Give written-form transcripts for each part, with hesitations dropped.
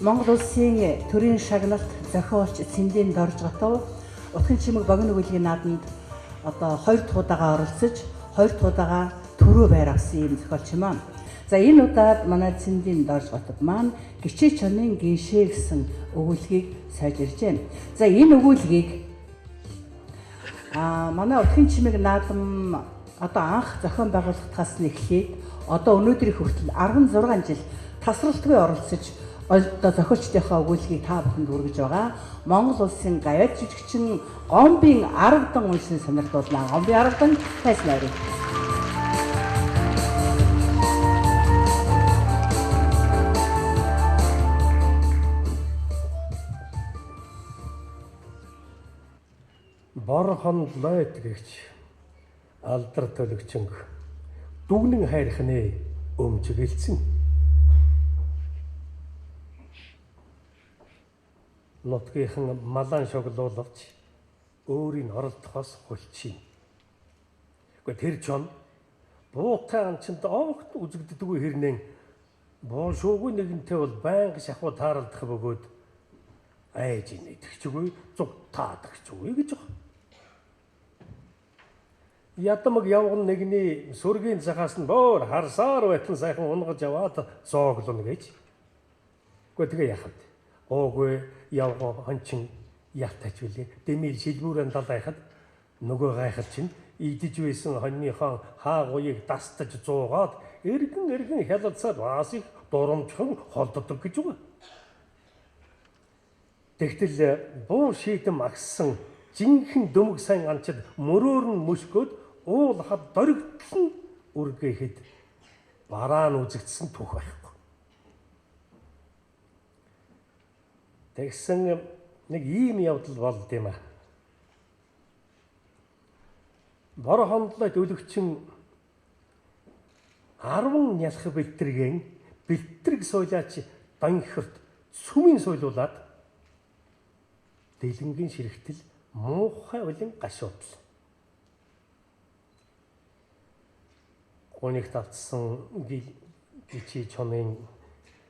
Монгол улсын төрийн шагналт зохиолч Цэндийн Дорж Готов Утгын чимэг богино өгүүлгийн нааданд одоо 2 дахь удаага оролцож 2 дахь удаага төрөө байр авсан юм зохиолч юм аа. За энэ удаад манай Цэндийн Дорж Готов маань гिचээ чонын гиншээ гэсэн өгүүлгийг сольж ирж байна. За энэ өгүүлгийг манай Утгын чимэг наадам одоо анх зохион байгуулагдахаас эхлээд одоо өнөөдрийн хүртэл 16 жил тасралтгүй оролцож одоо зохиолчдынхаа өгүүлгийг та бүхэнд хүргэж байгаа. Монгол улсын гавьяа жүжигчин Гомбын Аргадан уншин сонирхолтой. Гомбын Аргадан тайснаар. Борхон лойд гэгч алдар төлөгчөнг дүгнэн хайрхны өмжигэлцэн нутгийнхан малан шоглуулж өөрийн оролдохоос хулчих. Гэхдээ тэр чон буутай анчинд огт үзэгддэггүй хэрнээ боо шуугүй нэгэнтэй бол байнга шахуу тааралдах бөгөөд айж инэдэгчгүй зүг таадагчгүй гэж байна. Ядамаг явган нэгний сүргийн захаас нь боор харсаар байтан сайхан унгаж яваад зооглоно гэж. Гэхдээ тэгээ яхад. Оогүй явган хончин ятач үлээ. Дэмэл шилбүүрэн далайхад нөгөө гайхал чинь идэж байсан хоньныхон хаагуйг дастаж зуугаад эргэн хялалцаад бас их дурамжхан холддог гэж байна. Тэгтэл буу шийдэм агссан жинхэнэ дөмөг сайн анчид мөрөөр нь мөшгөөд уул хад дөрөгдлөн үргээхэд бараа нь үзэгдсэн түүх байхгүй. Тэгсэн нэг ийм явдал болд юм аа. Борхондлойд өлөгчин 10 нялх бэлтрэгэн бэлтрэг сойлаач данхирт сүмийн сойлуулад дэлэнгийн ширхтэл муухай улин гашуудлаа. Гонигт автсан гिचээ чонын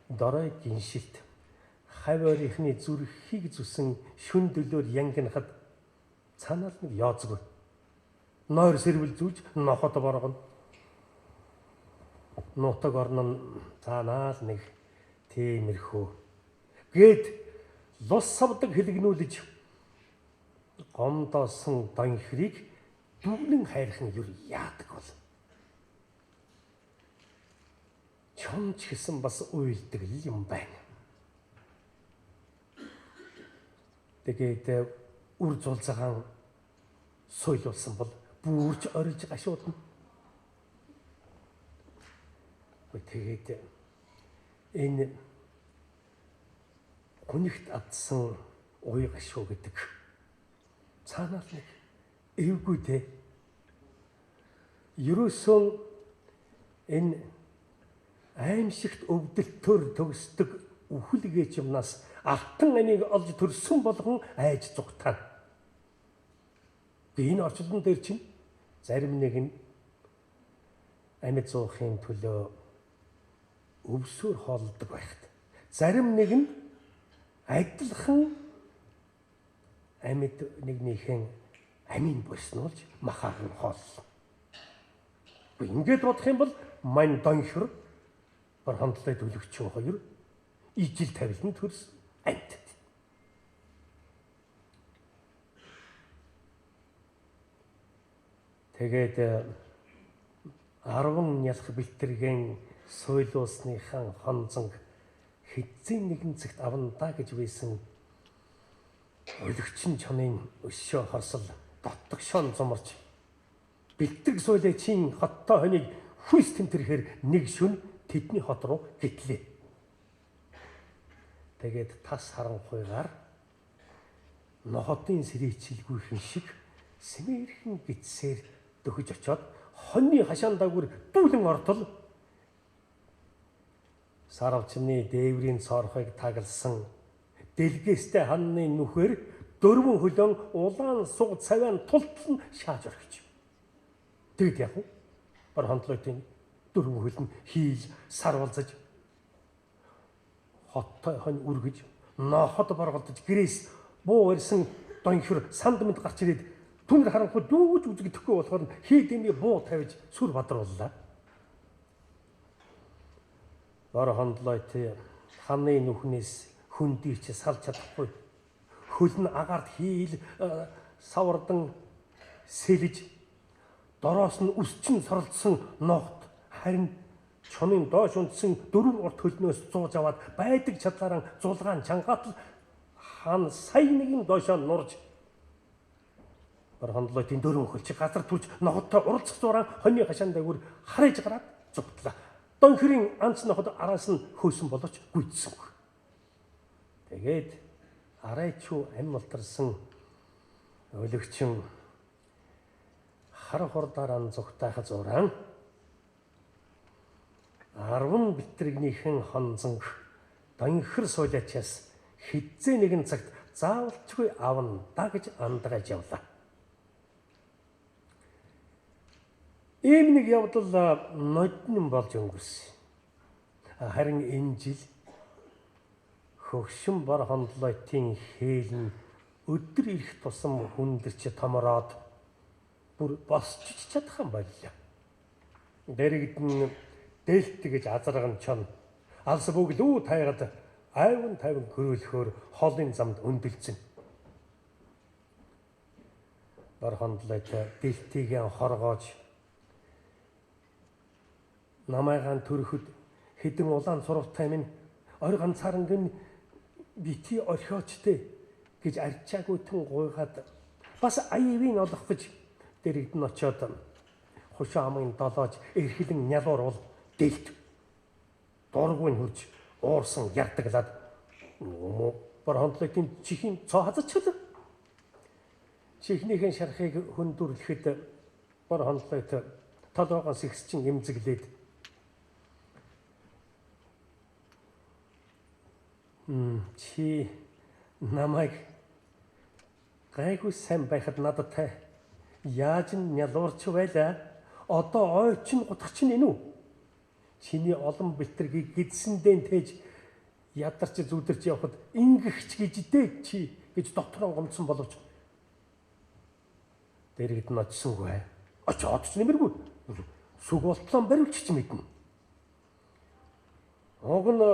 дорой гиншилт хаваарийнхны зүрхийг зүсэн шүн дөлөөр янгинахад цаанаас нэг яоцгүй. Нойр сэрвэл зүүж нохот боргоно. Нутаг орно цаанаас нэг тиймэрхүү. Гээд лус савдаг хэлгнүүлж гомдоосон данхирыг дүгнэн хайрхан юу яадаг бол. Чонч гэсэн бас уйлдаг юм байна. Тэгээд үр зулцагаан сойлуулсан бол бүрж орж гашуудна. Тэгээд энэ гүнигт авсан уй гашуу гэдэг цаанаас нэг эвгүй те. Ерөөсөн энэ аимшигт өвдөлтөөр төгсдөг үхэлгээч юмнаас алтан амийг олж төрсөн болгон айж зүгтана. Энэ орчлон дээр чинь зарим нэг нь амьд зуухын төлөө өвсөөр хоолдог байхад. Зарим нэг нь адилхан амьд нэгнийхэн амийн боснуулж махаар нь хооллоо. Ингээд бодох юм бол мань донхор борхондлой төлөгчөө хоёр ижил тавилан төрс амт. Тэгээд 10 нялх бэлтрэгэн сойлуусныхан хонцонг хэзээ нэгэн цагт авандаа гэж байсан өлөгчин чонын өшөө хорсол дотдог шон зоморч бэлтрэг сойлоочийн хоттой хоныг хүс тэмтэрхээр нэг шүн тэдний хот руу гэтлээ. Тэгээд тас харанхуйгаар нохотын сэрээчилгүйхэн шиг сэмээрхэн гидсээр дөхөж очоод хоньны хашаан дагвар дүүлэн ортол саравчны дээврийн цорхойг тагалсан дэлгээстэй ханны нүхээр дөрвөн хөлөн улаан суг цавиан тултлан шааж орхиж. Тэгэд яг борхондлойтын дөрвөн хөлн хийл сарвалзаж хоттой хонь үргэж нохот борголдож гэрээс буу ирсэн донхир санд мэд гарч ирээд түнэр харанхуй дүүж үзэгдэхгүй болохоор хий дэмий буу тавьж сүр бадрууллаа. Бор хондлойт ханы нүхнээс хөндийч салж чадахгүй. Хөл нь агаард хийл савардан сэлж дороос нь өсчин соролцсон ногт харин чонын доош унтсан дөрвөн урт хөлнөөс зууж аваад байдаг чадлаараа зулгаан чангаатал хан сая нэгэн доошоо нурж хондлойтын дөрвөн хөлч газар түрж ноготтой уралцах зураа хоньны хашаан дээгүүр хараж гараад зүгтлээ. Донхирын анц ноход араас нь хөөсөн боловч гүйцсэнгүй. Тэгээд арайчуу амьмалтарсан өлөгчин хар хордоор зүгтайх зураа 10 битрэгнийхэн хонзонг донхир суулячаас хидзээ нэгэн цагт заавалчгүй авна да гэж андгаж явлаа. Ийм нэг явдал ноднон болж өнгөрсөн. Харин энэ жил хөгшин бор хондлойтын хээл нь өдөр ирэх тусам хүндэрч томороод бүр босч чадах юм байлаа. Дэрэгдэн дээлт гэж азарган чон алс бүглүү тайгаад айван тайван хөрөөлөхөөр холын замд өндөлцөн. Бор хондлойт дээлтийг хоргоож намайгаан төрөхөд хэдэн улаан сурвтай минь ор ганцаарнгэн бити орхиочтэй гэж арчаагүйтэн гуйгаад бас аяавын олох гэж дэрэгдэн очоод хушаамын долоож эрхлэн нялуур бол дээлт дургүйн хурж уурсан ярдаглаад бор хондлойтын чихийн цоо хазачлаа. Чихнийхэн шархыг хөндүрлэхэд бор хондлойт толгоогоо сэгсчин эмзэглээд чи намайг гайгүй сайн байхад надад яаж нялуурч байлаа? Одоо ойчин гутгач нь энэ үү? Чиний олон бэлтэргийг гидсэндээ тээж ядарч зүудэрч явхад ингэхч гэж дээ чи гэж дотроо гомдсон боловч дэрэгд нь очсонгүй. Очоод ч нэмэргүй. Сүг болтлоо барилч ч мэднэ. Уг нь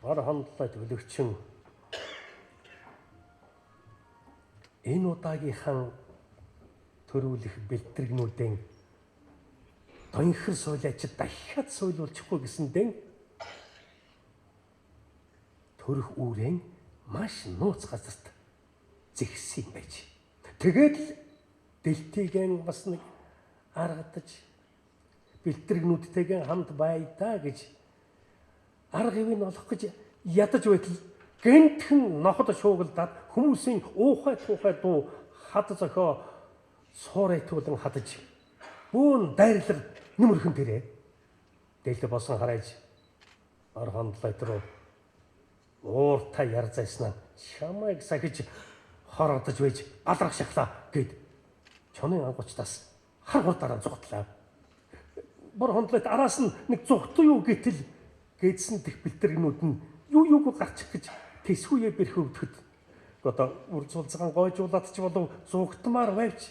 бор хондлойт өлөгчин энэ удаагийнхан төрүүлэх бэлтрэгнүүдэн донхир суулаач дахиад суйлуулчихгүй гэсэндээ төрөх үүрэн маш нууц газарт зэгсэн байж. Тэгээд л дэлтийгэн бас нэг аргадаж бэлтрэгнүүдтэйгэн хамт байдаа гэж арга ивэн олох гэж ядаж байтал гэнтхэн ноход шуугалдаад хүмүүсийн уухай туухай дуу хад зохио суурайтуулан хадаж бүүн дайрлар нэмэрхэн тэрэ дээлтэй босон хараач ор хондлойт руу ууртай яр зайснаа чамайг сахиж хорогдож байж алрах шахлаа гэд чонын ангуучтаас хар хурдаараа зүгтлаа. Бор хондлойт араас нь нэг зүгт юу гэтэл гээдсэн дэх бэлтрэгнүүд нь юу гарчих гэж тэсхүүе бэрх өвдөхөд одоо үр цулцгаан гойжуулаад ч болов зугтмаар байвч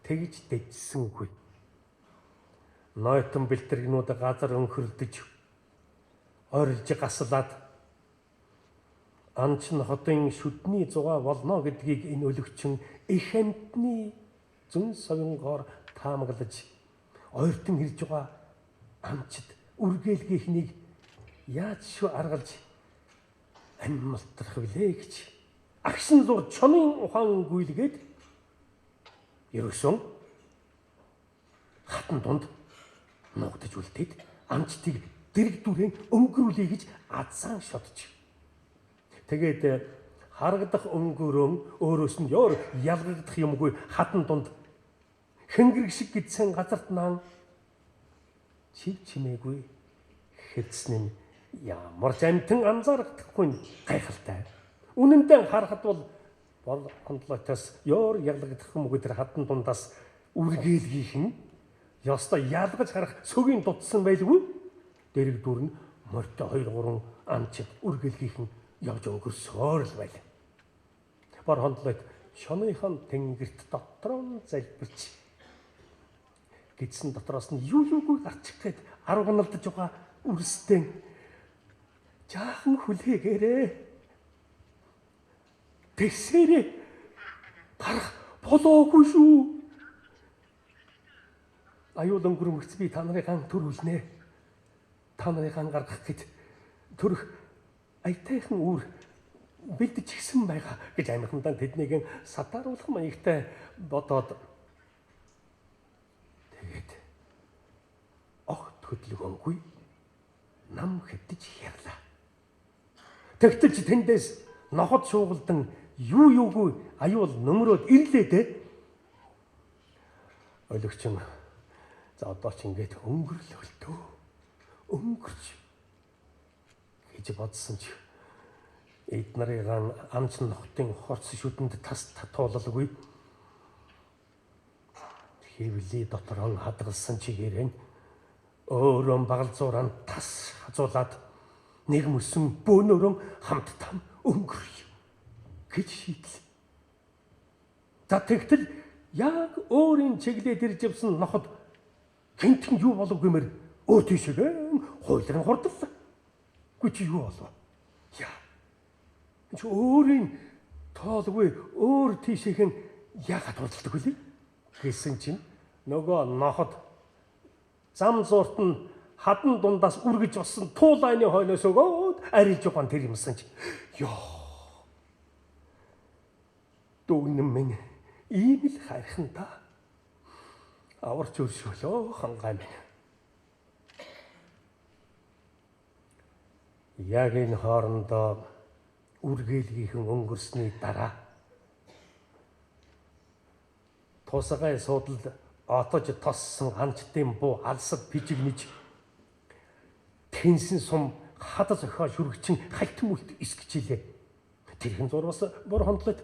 тэгж дэжсэнгүй. Нойтон бэлтрэгнүүд газар өнхөрлөдөж орилж гаслаад анч нохотын шүдний зугаа болно гэдгийг энэ өлөгчин их амьтны зүн совингоор таамаглаж ойртон хэрж байгаа амчд үргэлгийнхнийг яаж шүү аргалж амьмалтрах вүлээ гэж агшин зур чонын ухаан гүйлгээд ерөөсөн хатан дунд нуугдаж үлдээд амчтыг дэрэг дүрэн өнгөрүүлээ гэж азаан шодж. Тэгээд харагдах өнгөрөн өөрөөс нь ёр ялгагдах юмгүй хатан дунд хэнгэрэг шиг гидсэн газарт наан чив чимээгүй хэдсэн нь ямар ч амтэн анзаарахдаггүй гайхалтай. Үнэндээ харахад бол бор хондлойтоос ёр ялгагдах юмгүй тэр хатан дундаас үргэлгийнх нь ёстой ялгаж харах сөгийн дутсан байлгүй дэрэг дүр нь морьтой 2-3 амчид үргэлгийнхэн явж өнгөрсөөр л байлаа. Бор хондлоод шоныхон тэнгэрт дотроо нь залбирч гидсэн дотроос нь юугүй гарч ирэхэд 10 ганалдаж байгаа үрстэн жаахан хүлээгээрээ тэгсэрээ гарах болоогүй шүү. Аюул өнгөрмөгц би та нарыг төр үлнэ. Та нарыг гаргах гэд төрөх аятайхан үр бэлдэж гисэн байгаа гэж амирхандаа тэднийг сатааруулах маягтай бодоод тэгээд огт хөдөлгөөнгүй нам хэдэж ярлаа. Тэгтэл тэндээс ноход шуугалдан юугүй аюул нөмрөөд ирлээ дээ. Ойлгогч за одоо ч ингэж өнгөрлөлтөө өнгөрч гэж бодсон ч эд нарын амч нохтын хорц шүдэнд тас татуулалгүй хэвлий доторон хадгалсан чигээрэн өөрөө багалзууран тас хазуулаад нэг мөсөн бөөнөрөн хамт там өнгөрөё гэж шийдлээ. За тэгтэл яг өөрийн чиглээд ирж явсан ноход гинтэн юу болов гэмээр өөр тийшээ хойлрон хурдлаа. Гүч юу болов? Яа. Чи өөрийн тоолгүй өөр тийшээхэн яагаад хурдлагдаг вүлээ? Гэсэн чинь нөгөө ноход зам зуурт нь хадан дундаас үргэж болсон туулайны хойноос өгөөд арилж байгаа тэр юмсан чи. Йоо. Дүүнэн минь ийм л хайрхан та. Аварч өршөөлөө хангай минь. Яг энэ хоорондоо үргэлгийнхэн өнгөрсний дараа тусгай суудалд отож тоссон анчтын буу алсад пижигнэж тэнсэн сум хадас охоо шүргчин хальтан үлд эсгчихилээ. Тэрхэн зур бас бор хондлоод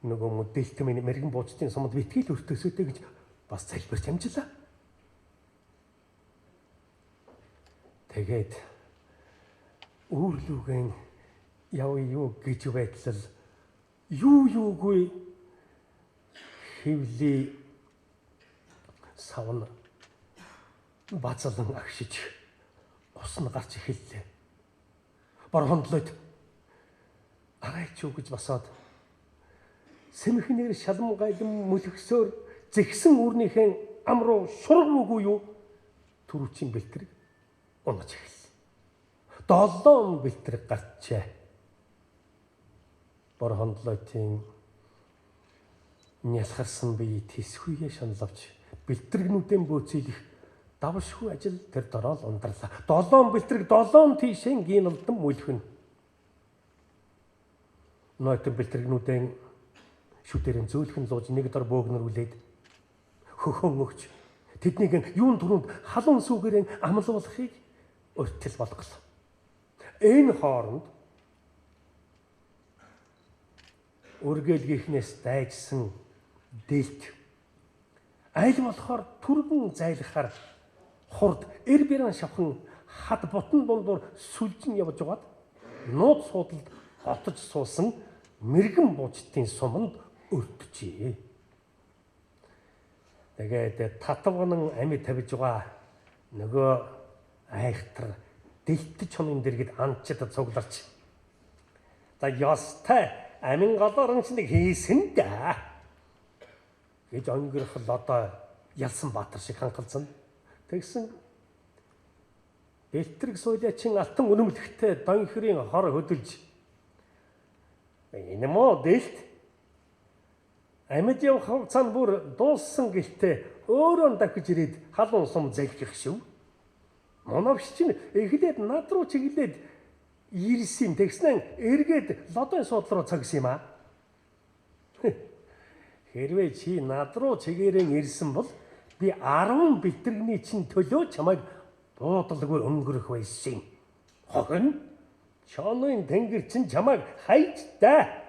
нөгөө мөдөлтмийн мэрэгэн буучтын сумд битгий л өртөөсөдэй гэж бас залбирч амжлаа. Тэгээд үүрлүүгэн яв юу гэж байдлал юугүй хэвлий савн бацалан агшиж ус нь гарч эхэллээ. Бор хондлоод арайч юу гэж босоод сэмхнэр шалам гайлан мөлгсөөр зэгсэн үрнийхэн ам руу шургуугүй юу түрүүчийн бэлтрэг унаж эхэллээ. 7 бэлтрэг гарчээ. Бор хондлоотын нялхарсан бие тэсхүйе шаналвч бэлтрэгнүүдэн бөөцөөлөх давшгүй ажил тэр дороо л ундарлаа. 7 бэлтрэг 7 тийшээ гинэлдэн мөлхөн. Нойтон бэлтрэгнүүдэн шүдэрэн зөөлхөн лууж нэг дор бөөгнөр үлээд хөхөн өгч тэднийг юун түрүүнд халуун сүгээрэн амлуулахыг өртөл болголоо. Энэ хооронд үргэлгийнхнээс дайжсан дэлт аль болохоор түргэн зайлахаар хурд эрбэрэн шавхан хад бутан дундуур сүлжин явж байгаад нууц суудалд отож суусан мэрэгэн буучтын суманд өртөжээ. Тэгээд татвагнан ами тавьж байгаа нөгөө айхтар дэлтэж хонын дэргэд анчид цугларч. За ёстой амин голоорч нэг хийсэн да гэж өнгөрөх л одоо ялсан баатар шиг хангалзсан. Тэгсэн бэлтрэг суулиачин алтан үнэмлэхтэй донхирын хор хөдөлж энэ мод дэлт амьд явах хугацаанд бүр дууссан гэлтэй өөрөө дахиж ирээд халуун сум залгих шүү. Моновч чинь эхлээд над руу чиглээд ирсэн тэгснэн эргээд лодын суудлал руу цагсан юм аа. Хэрвээ чи над руу чигээрэн ирсэн бол би 10 бэлтрэгний чинь төлөө чамайг буудалгүй өнгөрөх байсан юм. Хохин чоноын тэнгэр чинь чамайг хайж даа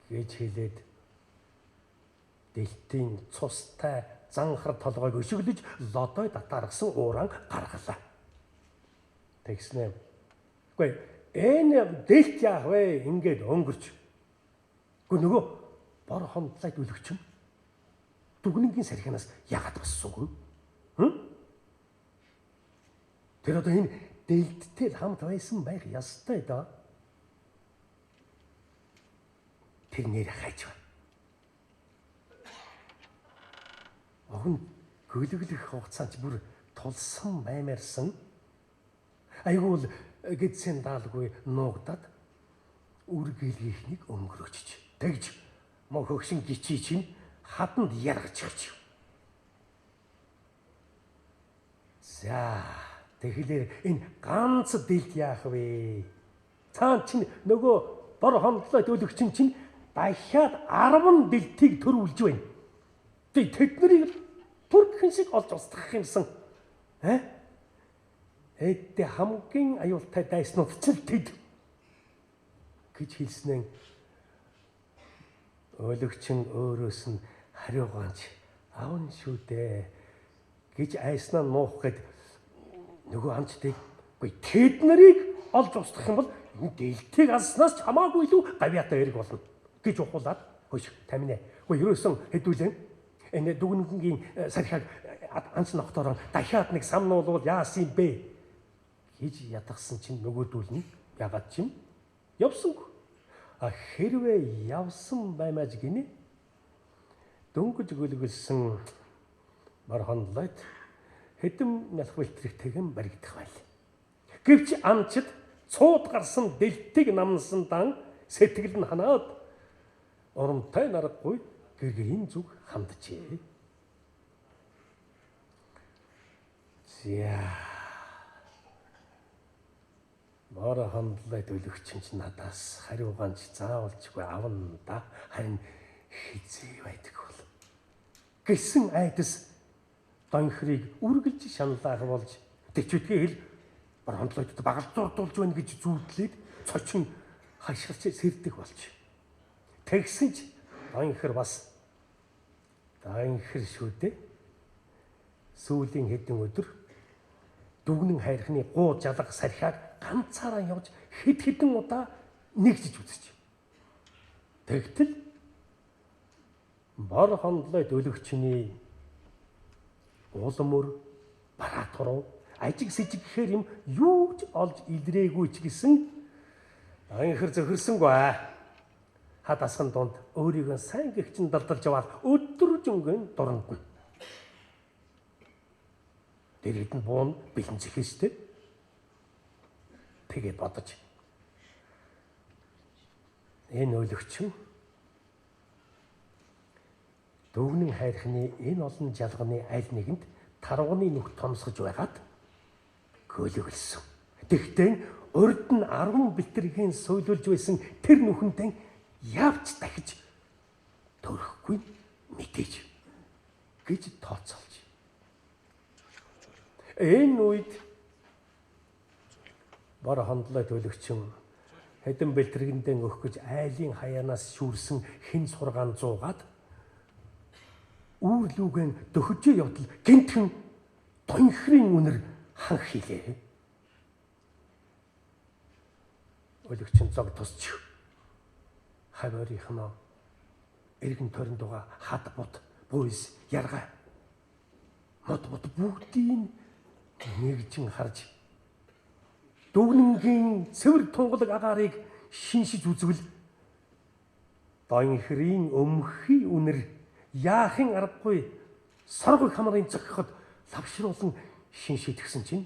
гэж хэлээд дэлтийн цустай занхар толгойг өшөглөж лодой татааргасан ууран гаргалаа. Тэгснэ Гэхдээ энэ дэлт яах вэ? Ингээд өнгөрч. Гэхдээ нөгөө бор хондлайд үлгчин дүгнэнгийн сархинаас ягаад бассангүй? Тэр одоо энэ дэлттэй хамт байсан байх ёстой доо. Тэр нэр хайж байна. Огн гөлөглөх хугацаанд бүр тулсан баймаарсан. Айгуул гэдсэн даалгүй нуугдаад үргэлгийнхнийг өнгөрөөч. Тэгж мөн хөгшин гичий чинь хаданд яргаж ирж. За тэгэхээр энэ ганц дэлт яах вэ? Цаан чинь нөгөө бор хондлоод өлөгчин чинь дахиад 10 дэлтийг төрүүлж байна. Тэднийг түрхэн шиг олж устгах юмсан. Эдд хамгийн аюултай дайснууд ч тэд гэж хэлснээр өлөгчин өөрөөс нь хариугаанч аавн шүү дээ гэж айснаа нуух гээд нөгөө амчдыг үгүй тэд нарыг олж устгах юм бол энэ дэлтийг алснаас хамаагүй илүү гавьяатай эрг болно гэж ухуулаад хөөш таминэ. Үгүй ерөөсөн хэдүүлэн энэ дүгнэнгийн сархиаг анц ногтоор дахиад нэг самнуулвал яасан бэ гэж ядгсан чинь нөгөөдүүл нь ягаад ч юм явсангүй. Хэрвээ явсан баймаж гинэ дөнгөж гөлгөлсөн бор хондлойд хэдэн мялх бэлтрэх тэгэн баригдах байл. Гэвч амчид цууд гарсан дэлтийг намнсан дан сэтгэл нь ханаад урамтай нарахгүй гэргэрийн зүг ханджээ. Бор хондлойд өлөгчин ч надаас хариугаанч заавалжгүй авна да. Харин хизээ байдаг бол гэсэн айдас донхрыг үргэлж шаналлах болж тэчвэтгээ хэл бор хондлойдод багалзуурдуулж байна гэж зүүдлээд цочин хашгирч сэрдэг болж. Тэгсэн ч донхэр бас донхэр шүү дээ. Сүүлийн хэдэн өдөр дүгнэн хайрхны гуу жалга сархиаг ганцаараа явж хэд хэдэн удаа нэгжиж үзэж. Тэгтэл бор хондлойд өлөгчний улмөр бараатуруу ажиг сэжиг гэхээр юм юу ч олж илрээгүй ч гэсэн анхэр зөхөрсөнгүй. Хадасхан дунд өөрийгөө сайн гихчин далдалж яваад өдржөнгөн дурандна. Дэргэд нь буун бэлэн зэхэстэй. Тэгээд бодож энэ өлөгчин дүгнэн хайрхны энэ олон жалганы аль нэгэнд таргууны нүх томсгож байгаад гөлөглсөн. Тэгтээ урд нь 10 бэлтэргийн суйлуулж байсан тэр нүхэнтэй явж дахиж төрөхгүй мэдээж гэж тооцоолж. Энэ үед бор хондлойд өлөгчин хэдэн бэлтэргэндээ өгөх гэж айлын хаяанаас шүүрсэн хэн сургаан зуугаад үүрлүүгэн дөхөжөө явдал гинтхэн донхрын үнэр хан хийлээ. Өлөгчин зог тусч хаваарийнхноо эргэн тойронд байгаа хад бут буйс яргаа мод бүгдийг нэгжин харж дүгнэнгийн цэвэр тунгалаг агаарыг шиншиж үзвэл донхрын өмхий үнэр яахын аргагүй соргой хамрын зохиход лавшруулан шиншидгсэн чинь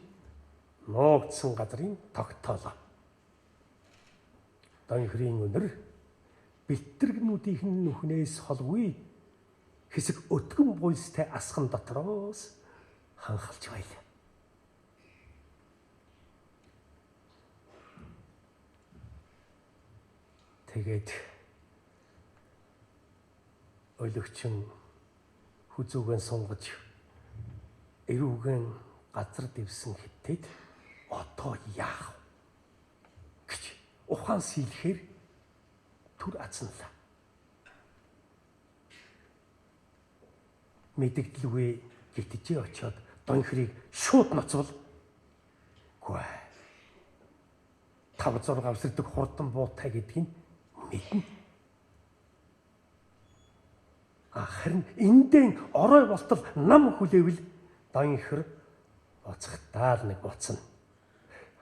нуугдсан газрын тогтоолоо. Донхрын үнэр бэлтэргнүүдийн нүхнээс холгүй хэсэг өтгөн буйстай асхан дотроос ханхалж байлаа. Тэгээд өлөгчин хүзүүгэн сунгаж эрүүгэн газар дэвсэн хэтээд одоо яах гэж ухаан сэлэхээр түр азналаа. Мэдэгдэлгүй гитжээ очиод донхрыг шууд ноцвол гүй. 5 6 авсардаг хурдан буутай гэдгийг мэднэ. Харин эндэн орой болтол нам хүлээвэл Донхир оцхтаар нэг буцна.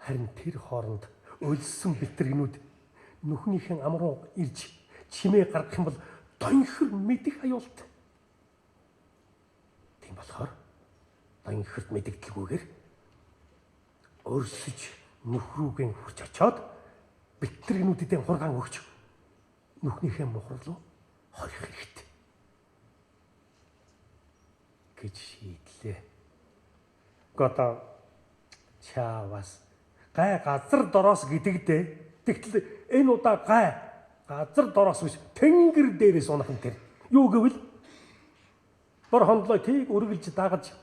Харин тэр хооронд өлссөн бэлтрэгнүүд нүхнийхэн ам руу ирж чимээ гаргах юм бол Донхир мэдих аюулт. Тийм болохоор Донхирт мэдэгдэлгүйгээр өрсөж нүхрүүгэн хурж очоод бэлтрэгнүүдэд хургаан өгч нүхнийхээ мухар руу хорих хэрэгтэй гэж шийдлээ. Гото чавас гай газар дороос гэдэгдээ. Тэгтэл энэ удаа гай газар дороос биш тэнгэр дээрээс унахан тэр. Юу гэвэл бор хондлоо тийг үргэлж дагаж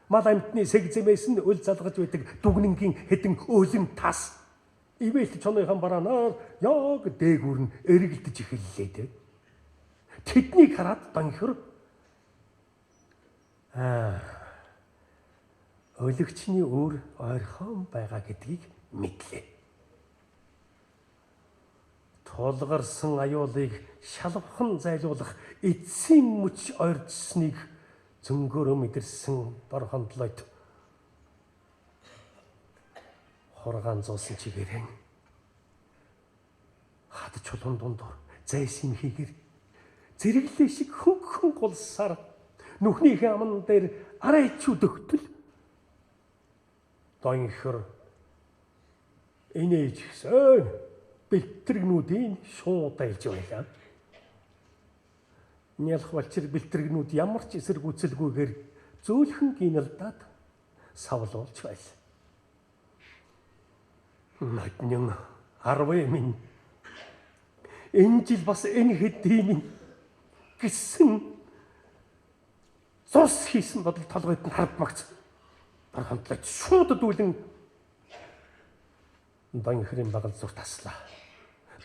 мал амтны сэг зэмээс нь үл залгаж байдаг дүгнэнгийн хэдэн өөлөн тас ивэлт чоныхан бараанаар яг дээгүүр нь эргэлдэж эхэллээ дээ. Тэднийг хараад Донхир өлөгчний өөр ойрхон байгаа гэдгийг мэдлээ. Тулгарсан аюулыг шалвхан зайлуулах эцсийн мөч ойрдсныг зөнгөөрөө мэдэрсэн дор хондлойд хургаан зуусан чигээрэн хад чулуун дундуур зайсим хийгэр зэрэглээ шиг хөнгөн гулсаар нүхнийхээ аман дээр арайч өдөгтөл Донхир инээж гисэн бэлтрэгнүүдийн шуудайлж байлаа. Нялх балчир бэлтрэгнүүд ямар ч эсэргүүцэлгүйгээр зөөлхөн гинэлдаад савлуулж байлаа. Наднин 10 минь энэ жил бас энэ хэдийн гэсэн цус хийсэн бодол толгойд нь хард магц. Бархамтлаж шууд дүүлэн Донхирын багал зүр таслаа.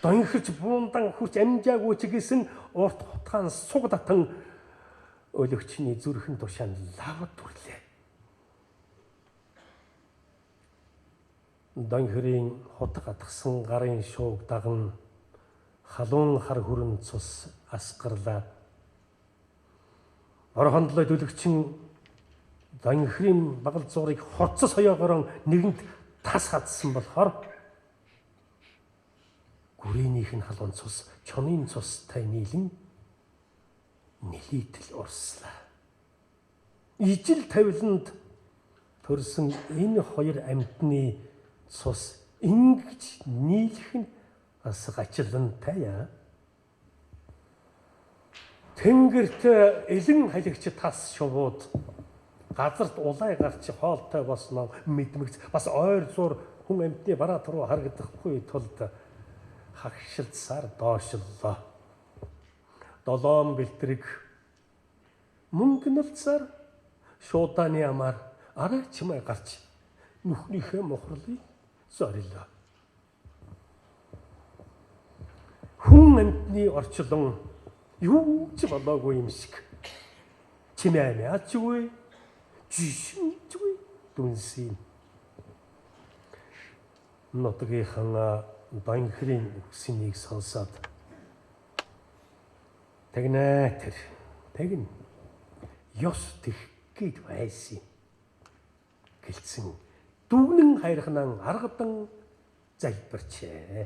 Донхирч буундан хүрч амжаагүй ч гэсэн урт хутгаан суг татан өлөгчний зүрхэн тушаан лав дүрлээ. Донхирын хутга атгсан гарын шууг даган халуун хар хүрэн цус асгарлаа. Орхондлой өлөгчин Донхирын багал зургийг хорцос хоёогоор нэгэнд тас хадсан болохоор гүрээнийх нь халуун цус чонын цустай нийлэн нэлийтэл урслаа. Ижил тавиланд төрсөн энэ хоёр амьтны цус ингэж нийлэх нь бас гачлантай яа. Тэнгэрт элен хаligч тас шувууд газарт улай гарч хоолтой босноо мэдмэгц бас ойр зур хүн амьтны бараат руу харагдахгүй тулд хагшилсаар доошлоо. Долоон бэлтрэг мөнгөнөлцөр шуудааны амаар арай чимээ гарч нүхнийхээ мохрлыг зорилоо. Хүн амьтны орчлон юу ч болоогүй юм шиг чимээ мяачгүй жишинчгүй дүнсийн нотгийнхан Донхирын үгснийг сонсоод тэгнэ тэр тэгнэ ёс тэх гээд байсан гэлцэн дүгнэн хайрхнан аргадан залбирчээ.